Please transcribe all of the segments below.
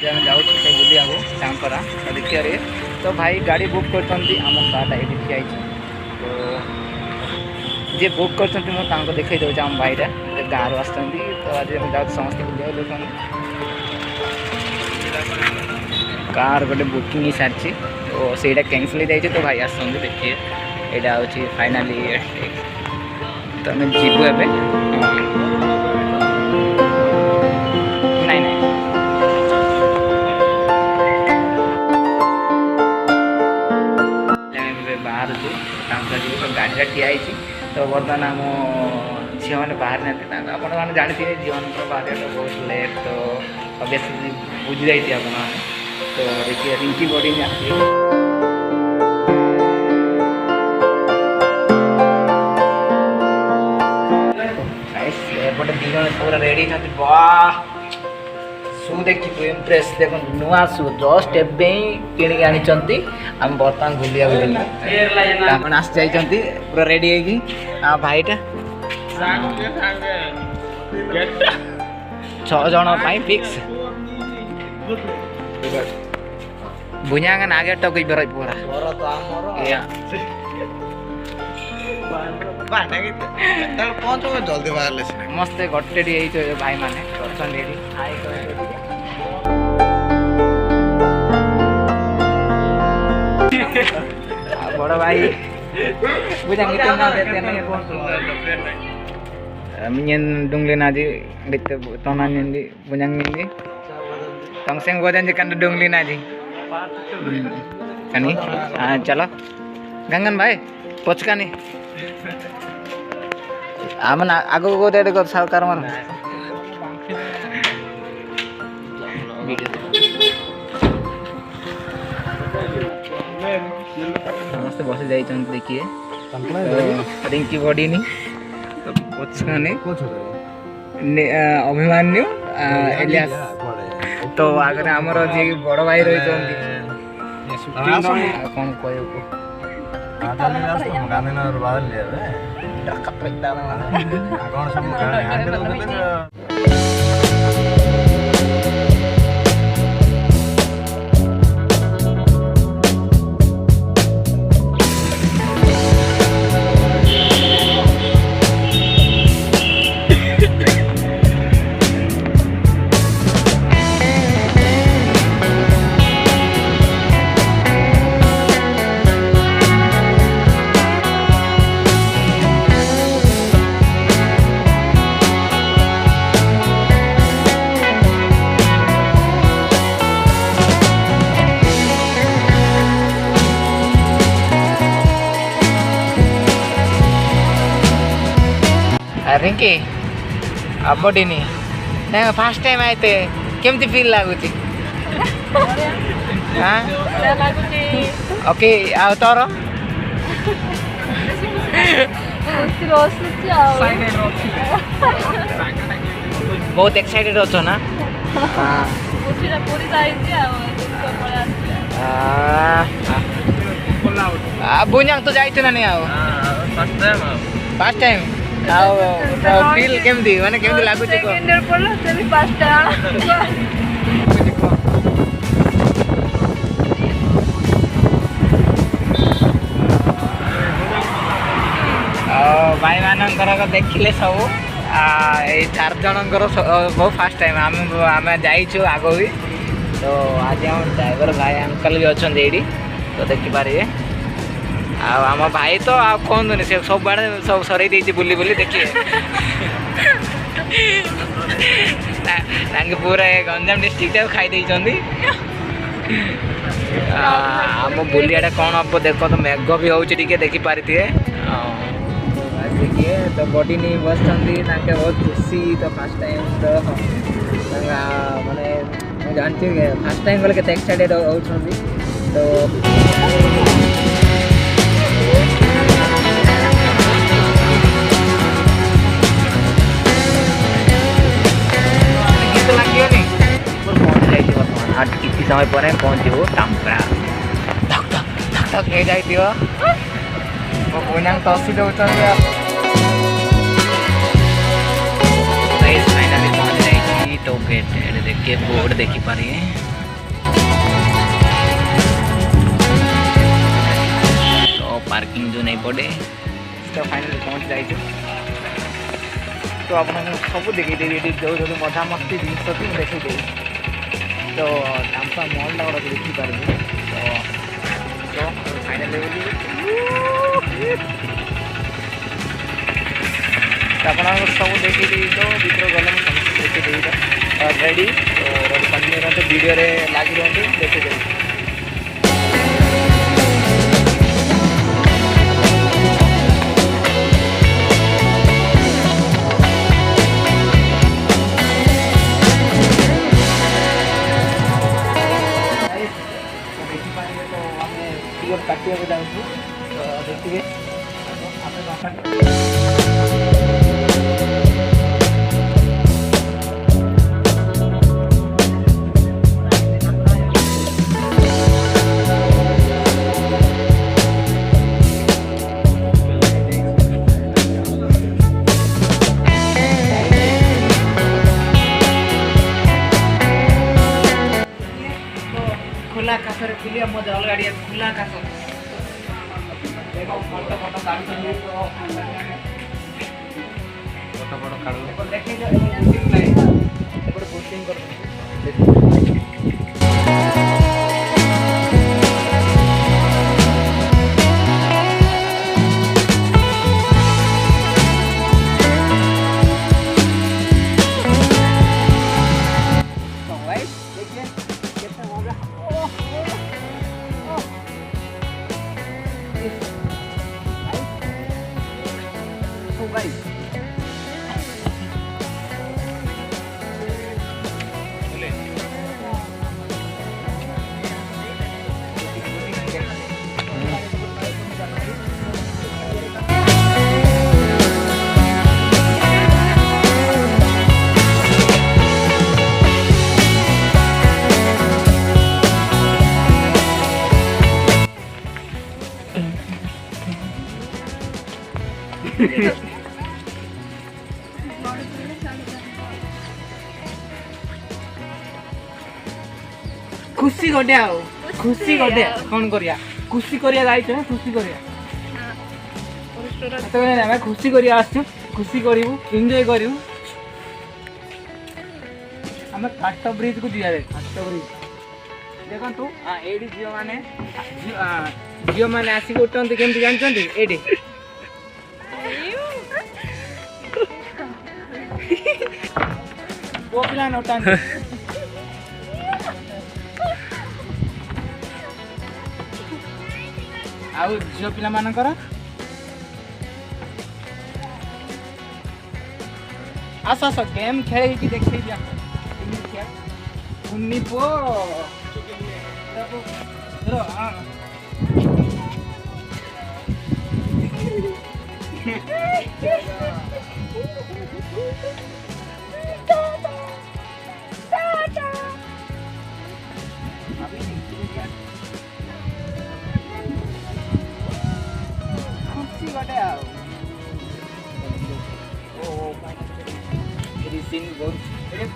आम जाऊँ बुलिया टांकरा देखिए तो भाई गाड़ी बुक कर आम कार ये ठिया तो जी बुक कर देखी दूँ आम भाईटा गाँव आस तो आज जाऊँ समस्त बुलिया देखते कार गोटे बुकिंग ही सारी तो सहीटा कैनसल हो तो भाई आस देखिए यहाँ हूँ फाइनाली तो आम जीवु ए गाड़ी ठिया तो बर्तमान आम झील मैंने बाहर ना आप जानी झील मान बाहर बहुत लेट तो अभ्यसली बुझी जाइए आप तो देखिए रिंकी बॉडी में एपटे दी जन पूरा रेडी था वाह शू देखिए इम्प्रेस देख नुआ शू जस्ट एवं किणी आनी आम बर्तमान बुलिया आस जाइए पूरा रेडी है भाईटा 6 जन फिक्स बुझांगन आगे टक बर पूरा जल्दी बाहर मस्त गटेडी भाई माने बड़ भाई बुझांग मिन डुंगली नाजी देखते तना निंदी बुझांग निंदी तंगसेंग बोझन जी कंड डुंगली नाजी कनी चलो गंगन भाई पचकानी आमन आगो को दे देखो सावकार मार समस्त बस जाई देखिए रिंकी बॉडी नहीं तो पचकानी अभिमान्यु एलियास तो आगे आमर जी बड़ भाई रही कौन कह रिंकी अबडी नहीं फास्ट टाइम आते केमती फील लगुच ओके आ तोर बहुत एक्साइटेड अच्छो ना बुझांग तो जाइए ना नहीं फर्स्ट टाइम फील केमती माने केमती लागु छै को इंडर पड़लो तभी पास्ता भाई मानकर देखिले सब ए 4 जनकर बहुत फास्ट टाइम आम जाइछु आगो भी तो आज हम ड्राइवर भाई अंकल भी अच्छा ये तो देखिपारे आम भाई तो आप कहतुनि से सब बाड़े सब सर बुली बुली देखिए पूरा गंजाम डिस्ट्रिक्ट खाई आम बुलिया कौन हम देख तो मेघ भी हो देखिपारे देखिए तो बॉडी नहीं बस बहुत खुशी तो फास्ट टाइम तो मैंने जानती फास्ट टाइम गले के एक्साइटेड होती तो किसी समय पर पहुँचू टांकरा धक धक धक हो जाइए बुझांग तो असी दौर फाइनाली पहुँच जाइए टोल गेट देखिए के बोर्ड देखिपारे तो पार्किंग जो नहीं पड़े तो फाइनली पहुँच जाए तो आप सब देखीदेवी ये जो जो मजा मस्ती जिन मुझे देखीदेवी तो टाम्पा मॉल गुड़ा देखिपारे तो फाइनली आप सब देखीदेवी तो भर गले समस्त देखीदेवी तो रेडी तो कंटिन्यू रहते वीडियो लगी रुहतु देखीदेवी काटिया को जाऊँ तो देखिए खुला आकाश बुलिया मजा अलग खुला आकाश फोटो फोटो काढ़ देखिए पोस्टिंग कर खुशी गोटे आओ खुशी गोटे कौन करिया खुशी करिया जाइछ ना खुशी करिया तो ଆମେ खुशी करिया आछु खुशी करिवु एन्जॉय करिवु हम काट ब्रिज को दिया रे काट ब्रिज देखन तू एडी जियो माने आसी उठंती केमति जानचंती एडी वो पिला नोटान आउ झील पिला मानकर आस आस गेम खेल देखे उन्नी पो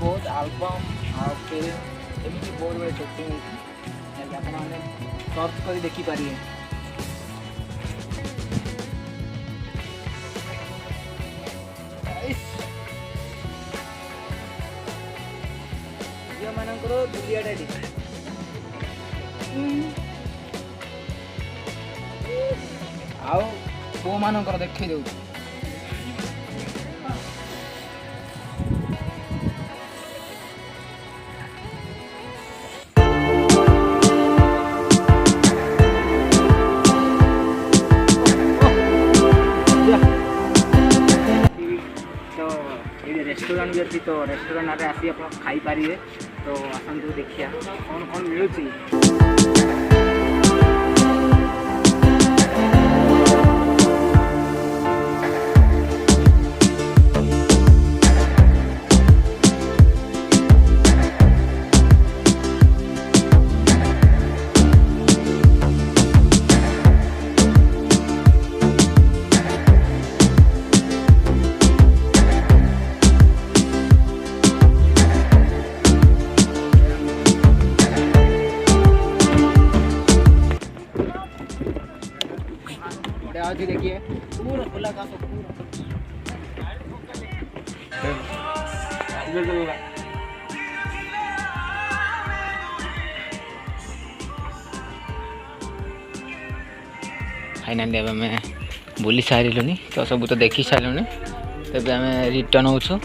बहुत आल्बम फिल्म एमती बहुत बड़े शूटिंग आपने सर्च कर देखिपारे झील मानकर दुनियाटा आउ पुओ मानकर देखी दे रेस्टोरेंट भी अच्छी तो रेस्टोरेंट आगे आसी आप खाई पारे तो आसतु देखिए कौन कौन मिलूँ। ଅଛି ଦେଖିए पूरा खुला का तो पूरा फाइनाली अब आम बुली सारे तो सब तो देखी सारे तेज आम रिटर्न होचु